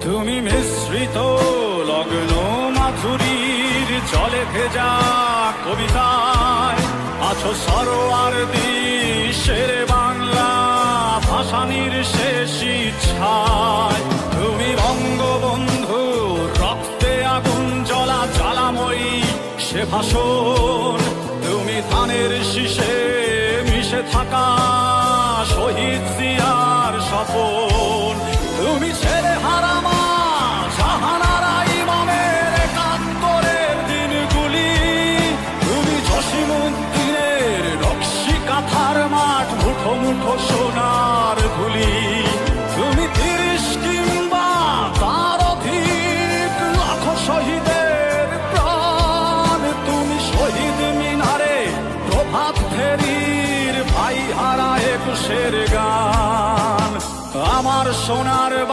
তুমি মিশ্রিত লগ্ন মাধুরীর জলে ভেজা কবিতায় আছো সরোয়ার্দী শেরে বাংলা ভাসানির শেষ ইচ্ছায়। তুমি বঙ্গবন্ধু রক্তে আগুন জ্বলা জ্বালাময়ী সে ভাষণ। তুমি ধানের শীষে মিশে থাকা শহীদ জিয়ার স্বপন। তুমি ছেলে হারামা জাহানারা ইমামের একাত্তরের দিনগুলি। তুমি জসিমউদ্দিনের নকশি কাঁথার মাঠ মুঠো মুঠো সোনার ধুলি। তুমি ৩০ কিংবা তার অধিক লাখো শহীদের প্রাণ। তুমি শহীদ মিনারে প্রভাত ফেরির ভাই হারা ২১-এর গান। আমার সোনার